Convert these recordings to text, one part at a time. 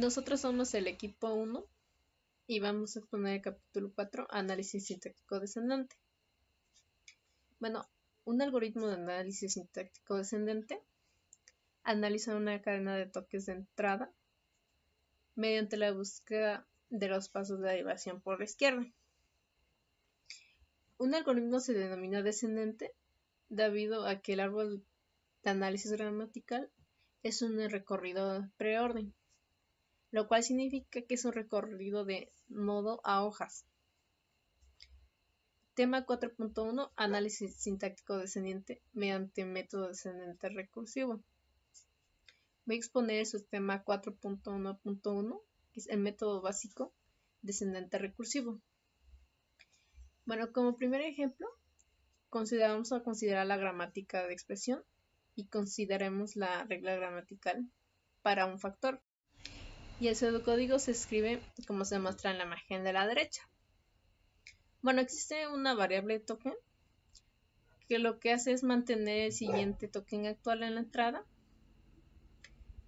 Nosotros somos el equipo 1 y vamos a exponer el capítulo 4, análisis sintáctico descendente. Bueno, un algoritmo de análisis sintáctico descendente analiza una cadena de toques de entrada mediante la búsqueda de los pasos de derivación por la izquierda. Un algoritmo se denomina descendente debido a que el árbol de análisis gramatical es un recorrido preorden, lo cual significa que es un recorrido de nodo a hojas. Tema 4.1 Análisis sintáctico descendente mediante método descendente recursivo. Voy a exponer el subtema 4.1.1, que es el método básico descendente recursivo. Bueno, como primer ejemplo, vamos a considerar la gramática de expresión y consideremos la regla gramatical para un factor. Y el pseudocódigo se escribe como se muestra en la imagen de la derecha. Bueno, existe una variable token que lo que hace es mantener el siguiente token actual en la entrada.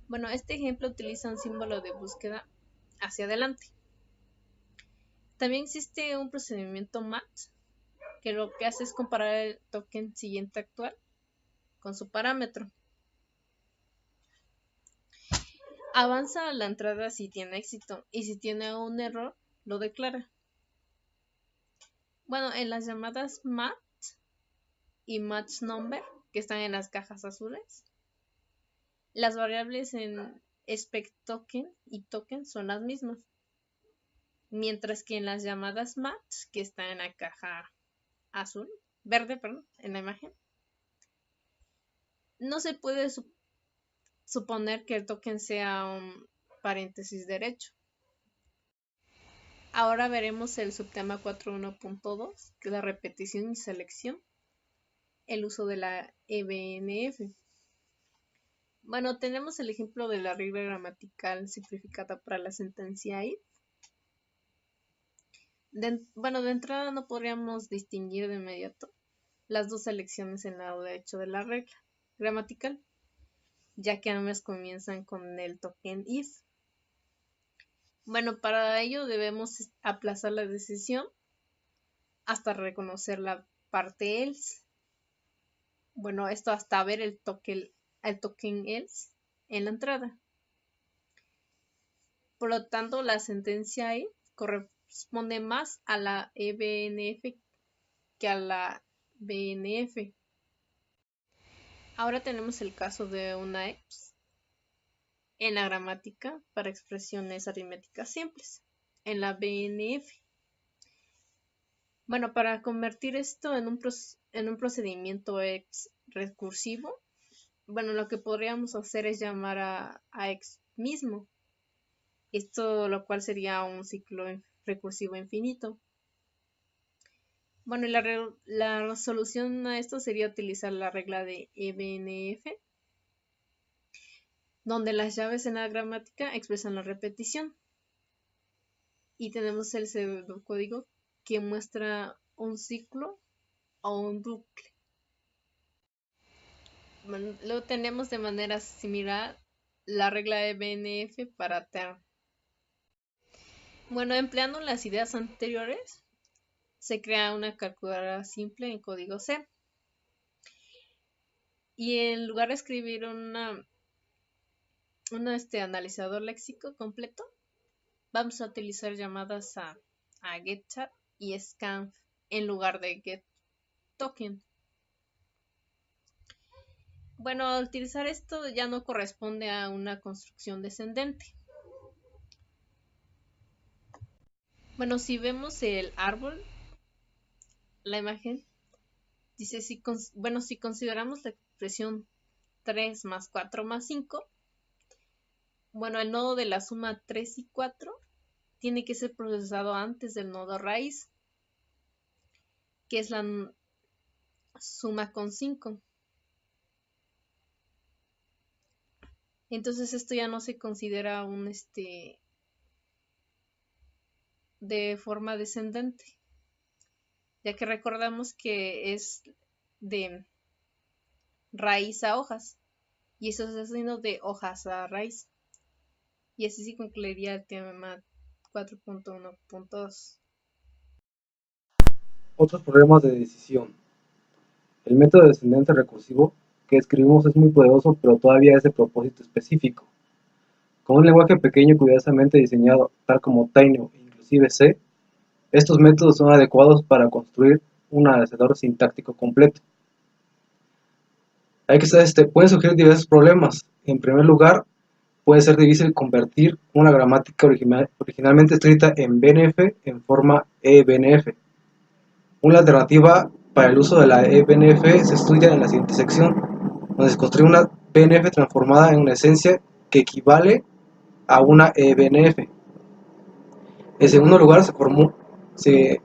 Bueno, este ejemplo utiliza un símbolo de búsqueda hacia adelante. También existe un procedimiento match que lo que hace es comparar el token siguiente actual con su parámetro. Avanza a la entrada si tiene éxito y si tiene un error lo declara. Bueno, en las llamadas match y match number que están en las cajas azules, las variables en expect token y token son las mismas, mientras que en las llamadas match que están en la caja verde, en la imagen, no se puede suponer que el token sea un paréntesis derecho. Ahora veremos el subtema 4.1.2, que es la repetición y selección, el uso de la EBNF. Bueno, tenemos el ejemplo de la regla gramatical simplificada para la sentencia if. De entrada no podríamos distinguir de inmediato las dos selecciones en el lado derecho de la regla gramatical, ya que ambas comienzan con el token if. Bueno, para ello debemos aplazar la decisión hasta reconocer la parte else. Bueno, esto hasta ver el token else en la entrada. Por lo tanto, la sentencia if corresponde más a la EBNF que a la BNF. Ahora tenemos el caso de una EPS en la gramática para expresiones aritméticas simples, en la BNF. Bueno, para convertir esto en un procedimiento EPS recursivo, bueno, lo que podríamos hacer es llamar a EPS mismo. Esto lo cual sería un ciclo recursivo infinito. Bueno, y la solución a esto sería utilizar la regla de EBNF, donde las llaves en la gramática expresan la repetición. Y tenemos el pseudocódigo que muestra un ciclo o un bucle. Bueno, lo tenemos de manera similar la regla EBNF para term. Bueno, empleando las ideas anteriores, se crea una calculadora simple en código C. Y en lugar de escribir un analizador léxico completo, vamos a utilizar llamadas a getChat y scanf en lugar de getToken. Bueno, al utilizar esto ya no corresponde a una construcción descendente. Bueno, si vemos el árbol, la imagen dice si consideramos la expresión 3 más 4 más 5, bueno, el nodo de la suma 3 y 4 tiene que ser procesado antes del nodo raíz, que es la suma con 5. Entonces esto ya no se considera un de forma descendente, ya que recordamos que es de raíz a hojas y eso es haciendo de hojas a raíz. Y así sí concluiría el tema 4.1.2. Otros problemas de decisión. El método descendente recursivo que escribimos es muy poderoso, pero todavía es de propósito específico. Con un lenguaje pequeño y cuidadosamente diseñado, tal como Tiny o inclusive C, estos métodos son adecuados para construir un hacedor sintáctico completo. Pueden surgir diversos problemas. En primer lugar, puede ser difícil convertir una gramática originalmente escrita en BNF en forma eBNF. Una alternativa para el uso de la eBNF se estudia en la siguiente sección, donde se construye una BNF transformada en una esencia que equivale a una eBNF. En segundo lugar, cuando se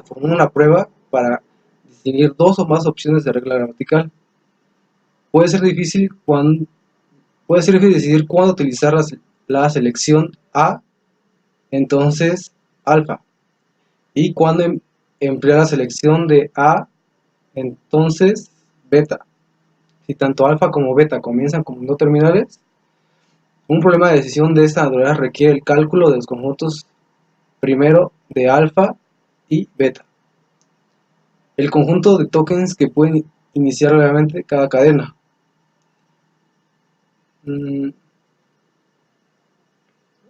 formó una prueba para distinguir dos o más opciones de regla gramatical, puede ser difícil decidir cuándo utilizar la selección A, entonces alfa, y cuándo emplear la selección de A, entonces beta. Si tanto alfa como beta comienzan como no terminales, un problema de decisión de esta naturaleza requiere el cálculo de los conjuntos primero de alfa y beta, el conjunto de tokens que pueden iniciar realmente cada cadena.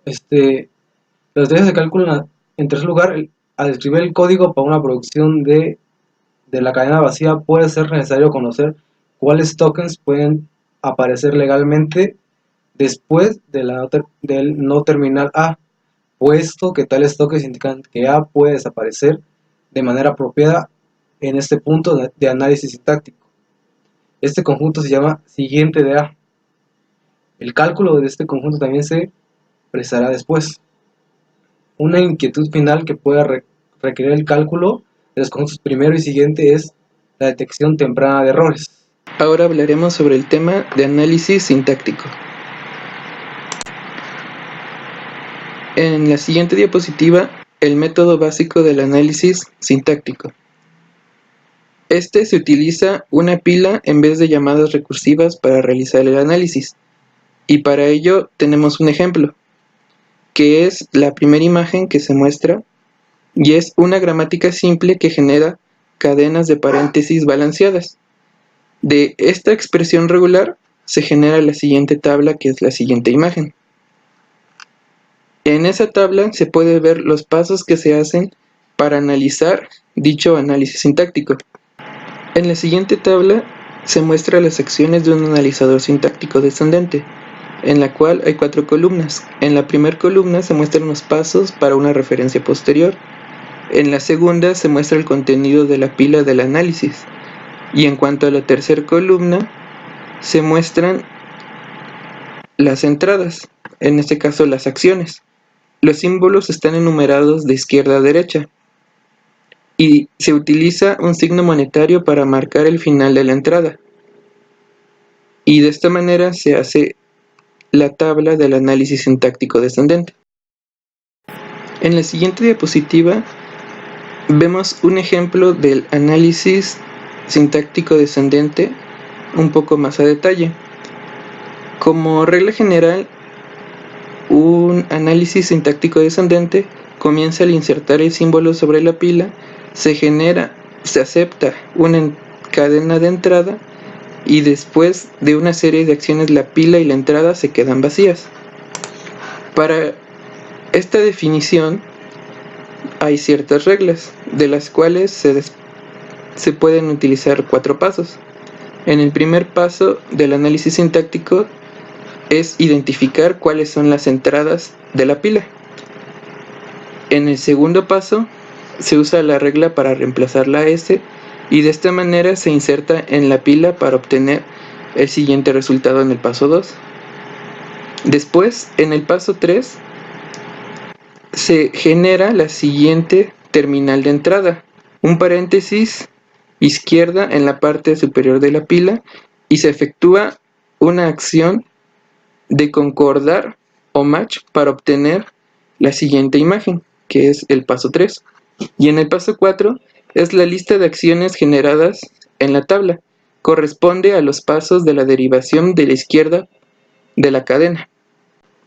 Las tareas se calculan en tercer lugar. Al escribir el código para una producción de la cadena vacía, puede ser necesario conocer cuáles tokens pueden aparecer legalmente después del no terminal A, puesto que tales tokens indican que A puede desaparecer de manera apropiada en este punto de análisis sintáctico. Este conjunto se llama siguiente de A. El cálculo de este conjunto también se precisará después. Una inquietud final que pueda requerir el cálculo de los conjuntos primero y siguiente es la detección temprana de errores. Ahora hablaremos sobre el tema de análisis sintáctico. En la siguiente diapositiva, el método básico del análisis sintáctico. Este se utiliza una pila en vez de llamadas recursivas para realizar el análisis. Y para ello tenemos un ejemplo, que es la primera imagen que se muestra, y es una gramática simple que genera cadenas de paréntesis balanceadas. De esta expresión regular se genera la siguiente tabla, que es la siguiente imagen. En esa tabla se puede ver los pasos que se hacen para analizar dicho análisis sintáctico. En la siguiente tabla se muestran las acciones de un analizador sintáctico descendente, en la cual hay 4 columnas. En la primera columna se muestran los pasos para una referencia posterior. En la segunda se muestra el contenido de la pila del análisis. Y en cuanto a la tercera columna, se muestran las entradas, en este caso las acciones. Los símbolos están enumerados de izquierda a derecha. Y se utiliza un signo monetario para marcar el final de la entrada. Y de esta manera se hace la tabla del análisis sintáctico descendente. En la siguiente diapositiva vemos un ejemplo del análisis sintáctico descendente un poco más a detalle. Como regla general, un análisis sintáctico descendente comienza al insertar el símbolo sobre la pila, se acepta una cadena de entrada y después de una serie de acciones la pila y la entrada se quedan vacías. Para esta definición hay ciertas reglas, de las cuales se pueden utilizar 4 pasos. En el primer paso del análisis sintáctico es identificar cuáles son las entradas de la pila. En el segundo paso se usa la regla para reemplazar la S y de esta manera se inserta en la pila para obtener el siguiente resultado en el paso 2. Después, en el paso 3, se genera la siguiente terminal de entrada, un paréntesis izquierda en la parte superior de la pila, y se efectúa una acción de concordar o match para obtener la siguiente imagen, que es el paso 3. Y en el paso 4 es la lista de acciones generadas en la tabla. Corresponde a los pasos de la derivación de la izquierda de la cadena.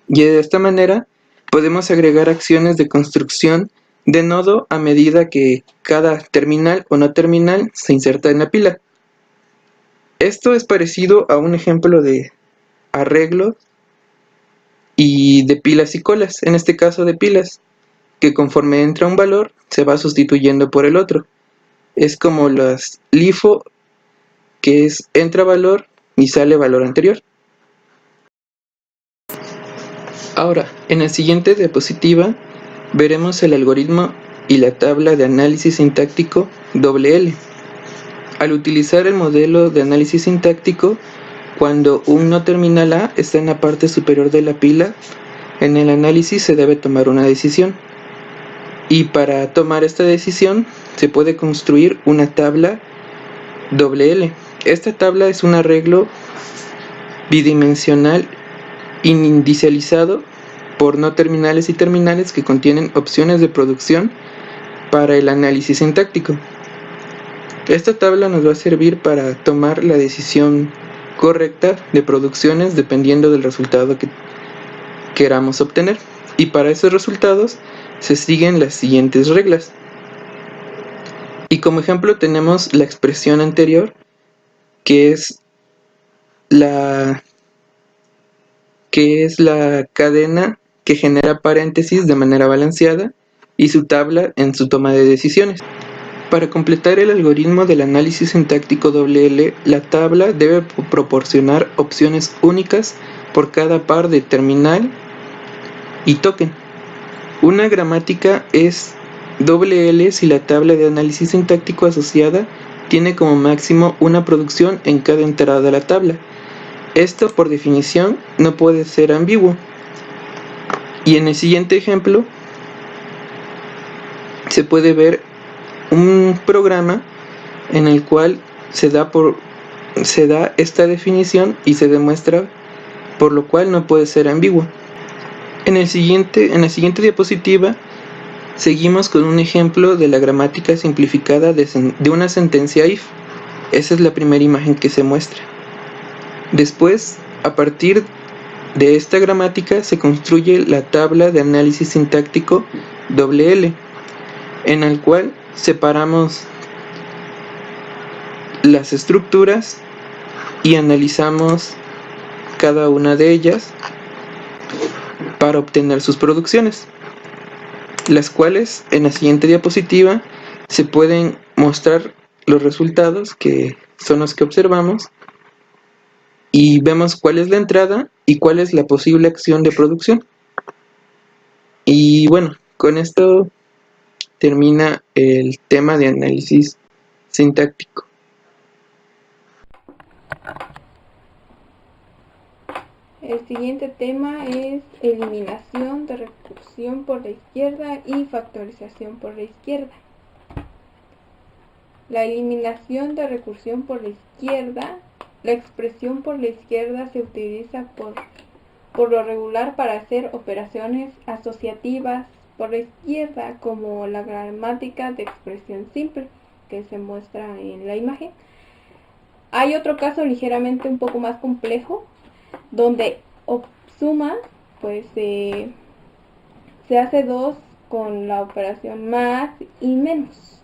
Y de esta manera podemos agregar acciones de construcción de nodo a medida que cada terminal o no terminal se inserta en la pila. Esto es parecido a un ejemplo de arreglo y de pilas y colas, en este caso de pilas, que conforme entra un valor se va sustituyendo por el otro. Es como las LIFO, que es entra valor y sale valor anterior. Ahora, en la siguiente diapositiva veremos el algoritmo y la tabla de análisis sintáctico WL. Al utilizar el modelo de análisis sintáctico, cuando un no terminal A está en la parte superior de la pila, en el análisis se debe tomar una decisión. Y para tomar esta decisión se puede construir una tabla WL. Esta tabla es un arreglo bidimensional inicializado por no terminales y terminales que contienen opciones de producción para el análisis sintáctico. Esta tabla nos va a servir para tomar la decisión correcta de producciones dependiendo del resultado que queramos obtener. Y para esos resultados se siguen las siguientes reglas. Y como ejemplo tenemos la expresión anterior, que es la cadena que genera paréntesis de manera balanceada y su tabla en su toma de decisiones. Para completar el algoritmo del análisis sintáctico WL, la tabla debe proporcionar opciones únicas por cada par de terminal y token. Una gramática es WL si la tabla de análisis sintáctico asociada tiene como máximo una producción en cada entrada de la tabla. Esto, por definición, no puede ser ambiguo. Y en el siguiente ejemplo se puede ver un programa en el cual se da esta definición y se demuestra, por lo cual no puede ser ambiguo. En la siguiente diapositiva seguimos con un ejemplo de la gramática simplificada de una sentencia if. Esa es la primera imagen que se muestra. Después, a partir de esta gramática se construye la tabla de análisis sintáctico WL, en el cual separamos las estructuras y analizamos cada una de ellas para obtener sus producciones, las cuales en la siguiente diapositiva se pueden mostrar los resultados que son los que observamos y vemos cuál es la entrada y cuál es la posible acción de producción. Y bueno, con esto termina el tema de análisis sintáctico. El siguiente tema es eliminación de recursión por la izquierda y factorización por la izquierda. La eliminación de recursión por la izquierda, la expresión por la izquierda se utiliza por lo regular para hacer operaciones asociativas por la izquierda, como la gramática de expresión simple que se muestra en la imagen. Hay otro caso ligeramente un poco más complejo, donde suma pues se hace 2 con la operación más y menos.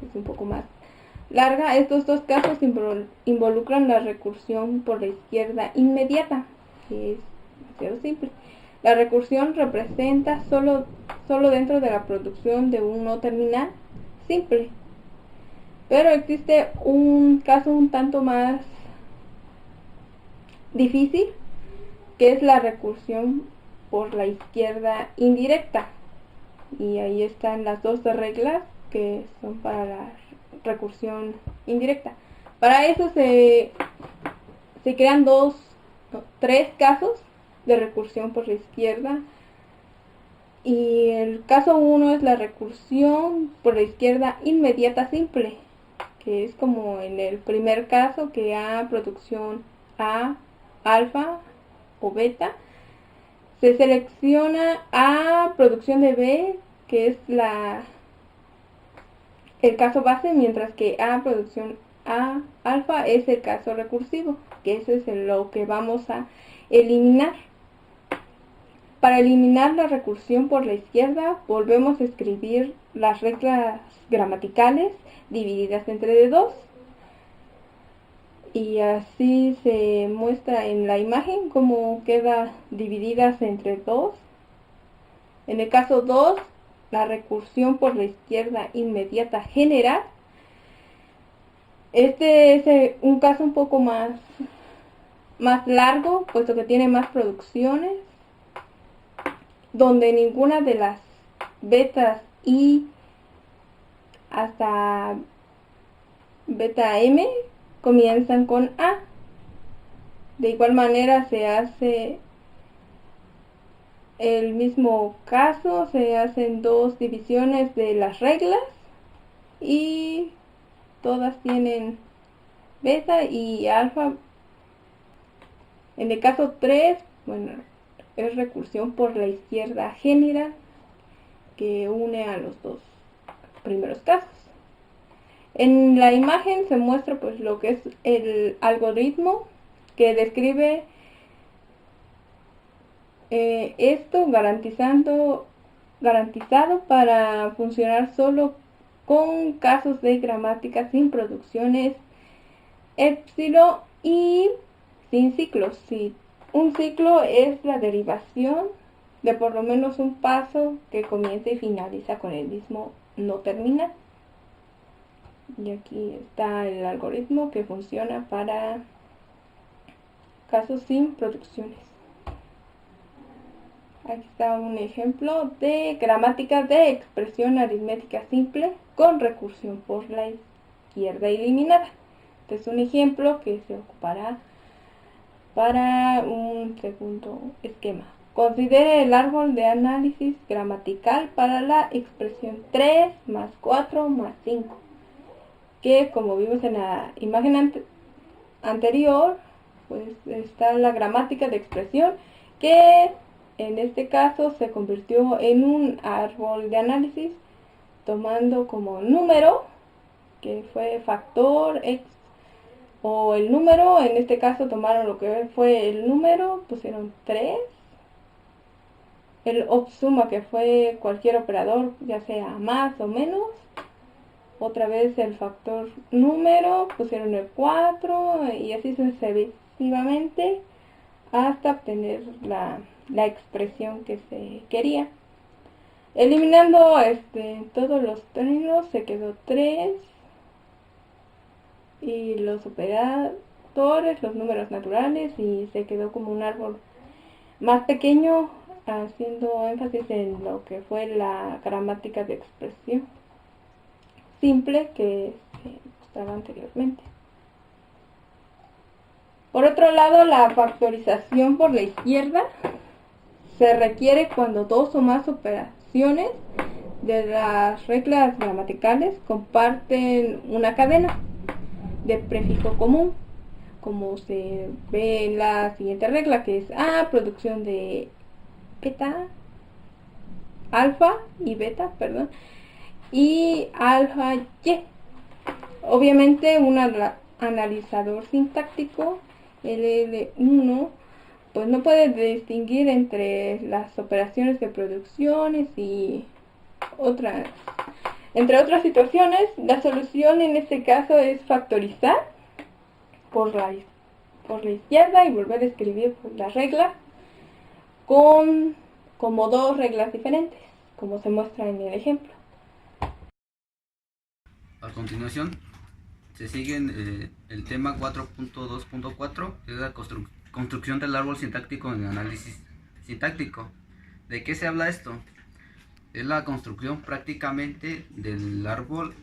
Es un poco más larga. Estos dos casos involucran la recursión por la izquierda inmediata, que es demasiado simple. La recursión representa solo dentro de la producción de un no terminal simple. Pero existe un caso un tanto más difícil, que es la recursión por la izquierda indirecta. Y ahí están las dos reglas que son para la recursión indirecta. Para eso se crean 3 casos de recursión por la izquierda. Y el caso 1 es la recursión por la izquierda inmediata simple, que es como en el primer caso, que A producción A, alfa o beta, se selecciona A producción de B, que es el caso base, mientras que A producción A alfa es el caso recursivo, que ese es lo que vamos a eliminar. Para eliminar la recursión por la izquierda, volvemos a escribir las reglas gramaticales divididas entre 2. Y así se muestra en la imagen cómo queda divididas entre 2. En el caso 2, la recursión por la izquierda inmediata general. Este es un caso un poco más largo, puesto que tiene más producciones, donde ninguna de las betas i hasta beta m comienzan con a. De igual manera se hace el mismo caso, se hacen 2 divisiones de las reglas y todas tienen beta y alfa. En el caso 3, bueno, es recursión por la izquierda general que une a los 2 primeros casos. En la imagen se muestra pues lo que es el algoritmo que describe esto, garantizado para funcionar solo con casos de gramática sin producciones épsilon y sin ciclos. Si un ciclo es la derivación de por lo menos un paso que comienza y finaliza con el mismo no termina. Y aquí está el algoritmo que funciona para casos sin producciones. Aquí está un ejemplo de gramática de expresión aritmética simple con recursión por la izquierda eliminada. Este es un ejemplo que se ocupará para un segundo esquema. Considere el árbol de análisis gramatical para la expresión 3 más 4 más 5, que como vimos en la imagen anterior, pues está la gramática de expresión, que en este caso se convirtió en un árbol de análisis tomando como número, que fue factor x, o el número. En este caso tomaron lo que fue el número, pusieron 3, el suma, que fue cualquier operador, ya sea más o menos, otra vez el factor número, pusieron el 4 y así sucesivamente hasta obtener la expresión que se quería. Eliminando todos los términos se quedó 3 y los operadores, los números naturales, y se quedó como un árbol más pequeño, haciendo énfasis en lo que fue la gramática de expresión simple que se mostraba anteriormente. Por otro lado, la factorización por la izquierda se requiere cuando 2 o más operaciones de las reglas gramaticales comparten una cadena de prefijo común, como se ve en la siguiente regla, que es A, producción de beta, alfa y beta, perdón, y alfa y. Obviamente un analizador sintáctico LL1 pues no puede distinguir entre las operaciones de producciones y otras. Entre otras situaciones, la solución en este caso es factorizar por la izquierda y volver a escribir la regla con como 2 reglas diferentes, como se muestra en el ejemplo. A continuación, se sigue el tema 4.2.4, que es la construcción del árbol sintáctico en análisis sintáctico. ¿De qué se habla esto? Es la construcción prácticamente del árbol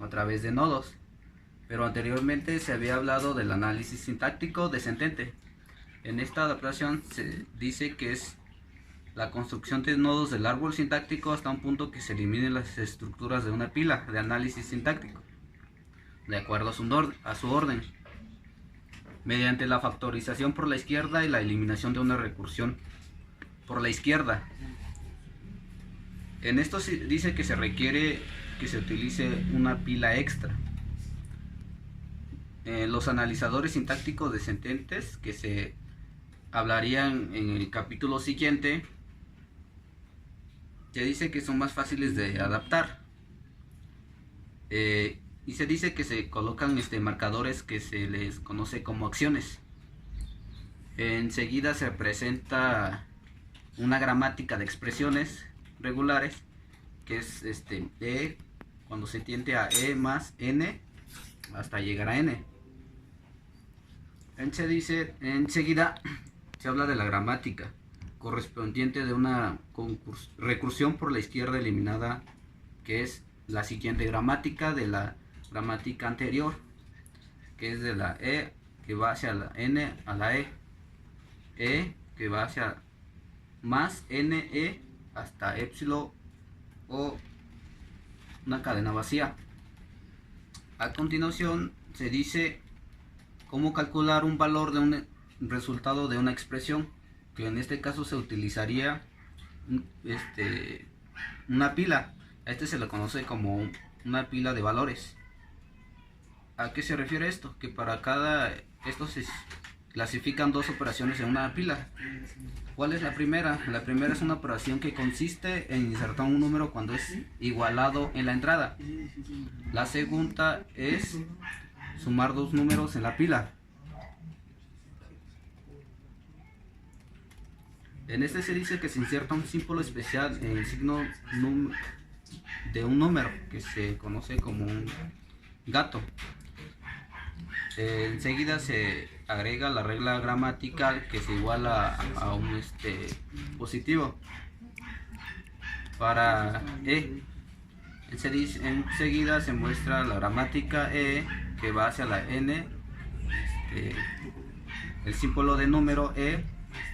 a través de nodos, pero anteriormente se había hablado del análisis sintáctico descendente. En esta adaptación se dice que es la construcción de nodos del árbol sintáctico hasta un punto que se eliminen las estructuras de una pila de análisis sintáctico, de acuerdo a su orden, mediante la factorización por la izquierda y la eliminación de una recursión por la izquierda. En esto se dice que se requiere que se utilice una pila extra. Los analizadores sintácticos descendentes, que se hablarían en el capítulo siguiente, se dice que son más fáciles de adaptar. Y se dice que se colocan marcadores que se les conoce como acciones. Enseguida se presenta una gramática de expresiones regulares, que es E cuando se tiende a E más N hasta llegar a N. Enseguida se habla de la gramática correspondiente de una recursión por la izquierda eliminada, que es la siguiente gramática de la gramática anterior, que es de la E que va hacia la N a la E que va hacia más NE hasta épsilon o una cadena vacía. A continuación se dice cómo calcular un valor de un resultado de una expresión, que en este caso se utilizaría una pila. A se le conoce como una pila de valores. ¿A qué se refiere esto? Que para esto se clasifican dos operaciones en una pila. ¿Cuál es la primera? La primera es una operación que consiste en insertar un número cuando es igualado en la entrada. La segunda es sumar dos números en la pila. En se dice que se inserta un símbolo especial en el signo de un número que se conoce como un gato. Enseguida se agrega la regla gramatical que se iguala a un positivo para E. Enseguida se muestra la gramática E que va hacia la N, el símbolo de número E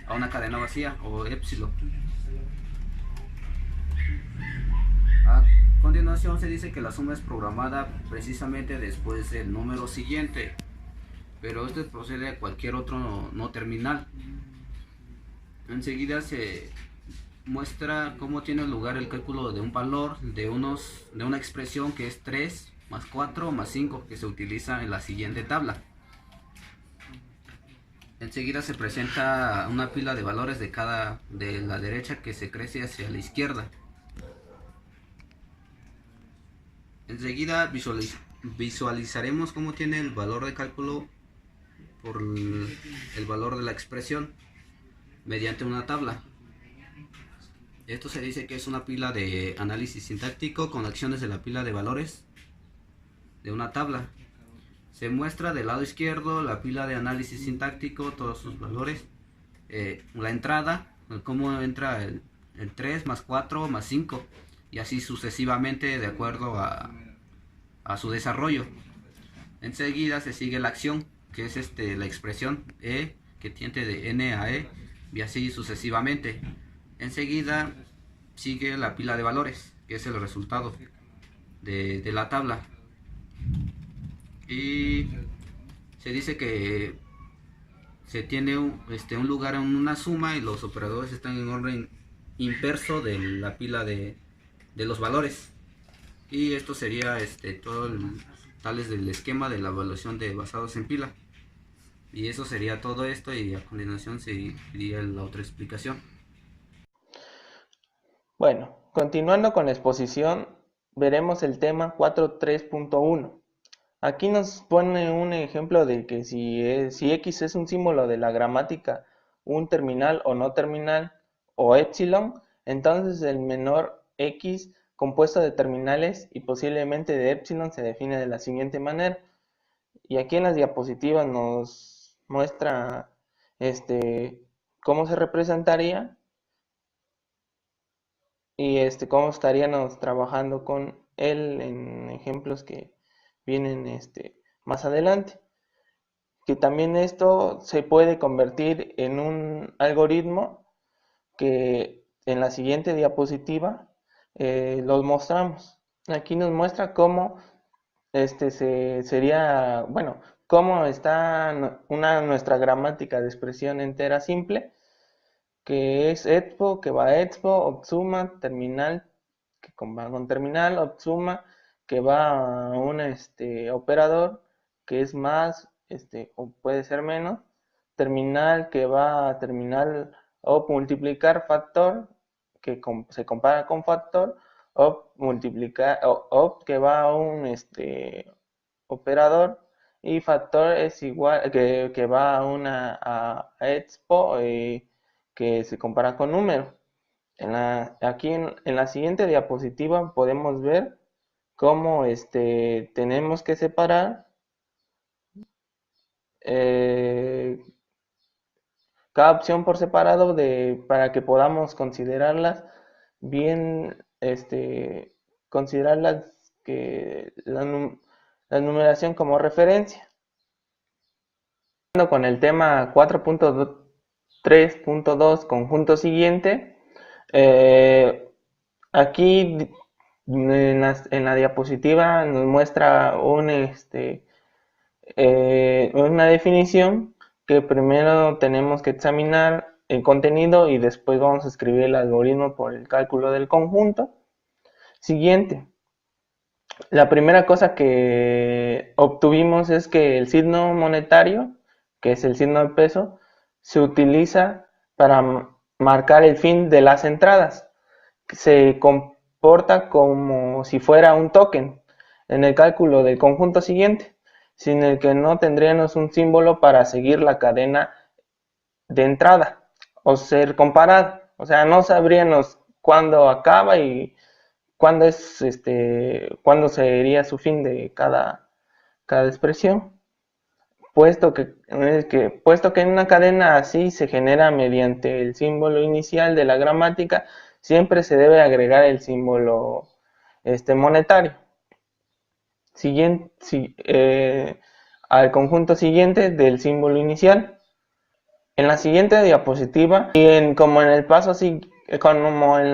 a una cadena vacía o épsilon. A continuación se dice que la suma es programada precisamente después del número siguiente, pero procede a cualquier otro no terminal. Enseguida se muestra cómo tiene lugar el cálculo de un valor de una expresión que es 3 más 4 más 5, que se utiliza en la siguiente tabla. Enseguida se presenta una pila de valores de la derecha que se crece hacia la izquierda. Enseguida visualizaremos cómo tiene el valor de cálculo por el valor de la expresión mediante una tabla. Esto se dice que es una pila de análisis sintáctico con acciones de la pila de valores de una tabla. Se muestra del lado izquierdo la pila de análisis sintáctico, todos sus valores, la entrada, cómo entra el 3 más 4 más 5 y así sucesivamente de acuerdo a su desarrollo. Enseguida se sigue la acción, que es la expresión E que tiende de N a E y así sucesivamente. Enseguida sigue la pila de valores, que es el resultado de la tabla. Y se dice que se tiene un lugar en una suma y los operadores están en orden inverso de la pila de los valores. Y esto sería tales del esquema de la evaluación de basados en pila. Y eso sería todo esto, y a continuación seguiría la otra explicación. Bueno, continuando con la exposición, veremos el tema 4.3.1. Aquí nos pone un ejemplo de que si X es un símbolo de la gramática, un terminal o no terminal, o épsilon, entonces el menor X compuesto de terminales y posiblemente de épsilon se define de la siguiente manera. Y aquí en las diapositivas nos muestra cómo se representaría y cómo estaríamos trabajando con él en ejemplos que vienen más adelante. Que también esto se puede convertir en un algoritmo que en la siguiente diapositiva los mostramos. Aquí nos muestra cómo cómo está nuestra gramática de expresión entera simple, que es expo, que va a expo, opsuma, terminal, que va con terminal, opsuma, que va a un operador, que es más, o puede ser menos, terminal, que va a terminal o multiplicar factor, se compara con factor, op que va a un operador, y factor es igual que va a expo, que se compara con número. Aquí en la siguiente diapositiva podemos ver cómo tenemos que separar cada opción por separado para que podamos considerarlas bien, considerarlas la numeración como referencia. Con el tema 4.3.2 conjunto siguiente, aquí en la diapositiva nos muestra una definición que primero tenemos que examinar el contenido y después vamos a escribir el algoritmo por el cálculo del conjunto. Siguiente. La primera cosa que obtuvimos es que el signo monetario, que es el signo de peso, se utiliza para marcar el fin de las entradas. Se comporta como si fuera un token en el cálculo del conjunto siguiente, sin el que no tendríamos un símbolo para seguir la cadena de entrada o ser comparado. O sea, no sabríamos cuándo acaba y cuándo sería su fin de cada expresión, puesto que en una cadena así se genera mediante el símbolo inicial de la gramática, siempre se debe agregar el símbolo monetario al conjunto siguiente del símbolo inicial. En la siguiente diapositiva, como en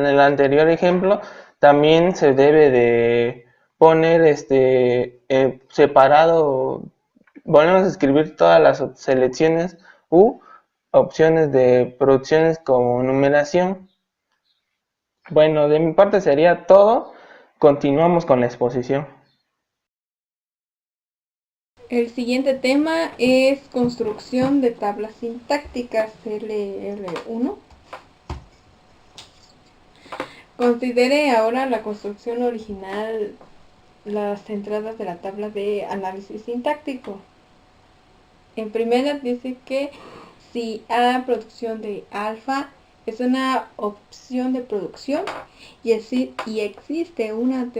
el anterior ejemplo, también se debe de poner separado. Volvemos a escribir todas las selecciones u opciones de producciones como numeración. Bueno, de mi parte sería todo. Continuamos con la exposición. El siguiente tema es construcción de tablas sintácticas, LR1. Considere ahora la construcción original, las entradas de la tabla de análisis sintáctico. En primera dice que si A producción de alfa es una opción de producción y existe una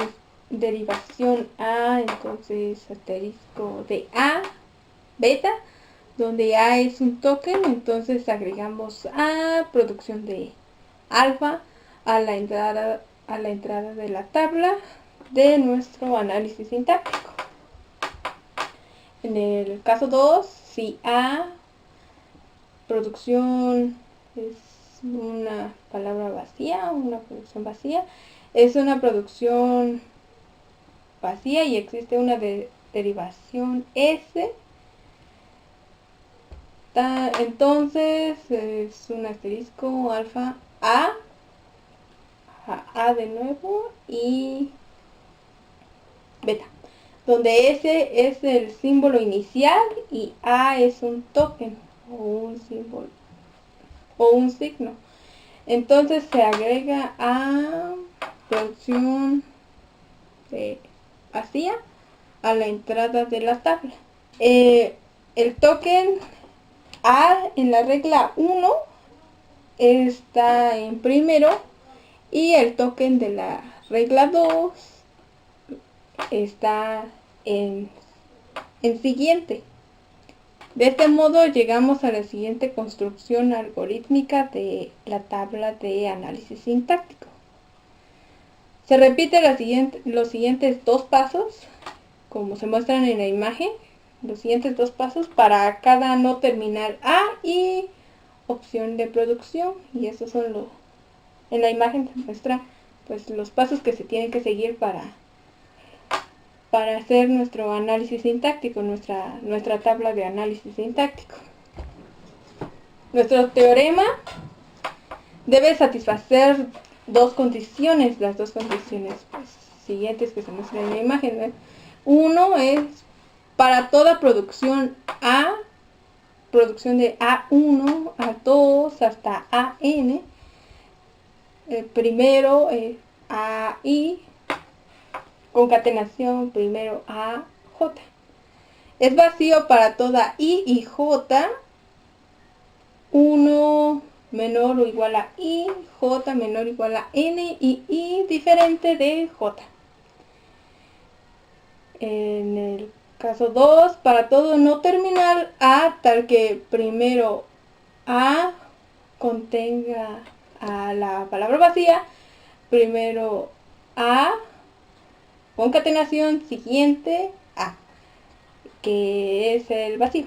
derivación A, entonces asterisco de A, beta, donde A es un token, entonces agregamos A, producción de alfa, a la entrada de la tabla de nuestro análisis sintáctico. En el caso 2, si A, producción es una palabra vacía, una producción vacía, es una producción vacía y existe una derivación S, entonces es un asterisco alfa A de nuevo y beta, donde S es el símbolo inicial y A es un token o un símbolo o un signo. Entonces se agrega a producción vacía a la entrada de la tabla. El token A en la regla 1 está en primero y el token de la regla 2 está en siguiente. De este modo llegamos a la siguiente construcción algorítmica de la tabla de análisis sintáctico. Se repite los siguientes dos pasos, como se muestran en la imagen, los siguientes dos pasos para cada no terminal A y opción de producción, y esos son en la imagen se muestra pues los pasos que se tienen que seguir para hacer nuestro análisis sintáctico, nuestra tabla de análisis sintáctico. Nuestro teorema debe satisfacer dos condiciones, las dos condiciones pues, siguientes que se muestran en la imagen, ¿no? Uno es para toda producción A, producción de A1, A2 hasta AN, primero A, I, concatenación primero A, J. Es vacío para toda I y J, 1 menor o igual a I, J menor o igual a N y I diferente de J. En el caso 2, para todo no terminal A, tal que primero A contenga a la palabra vacía, primero A, concatenación siguiente A, que es el vacío.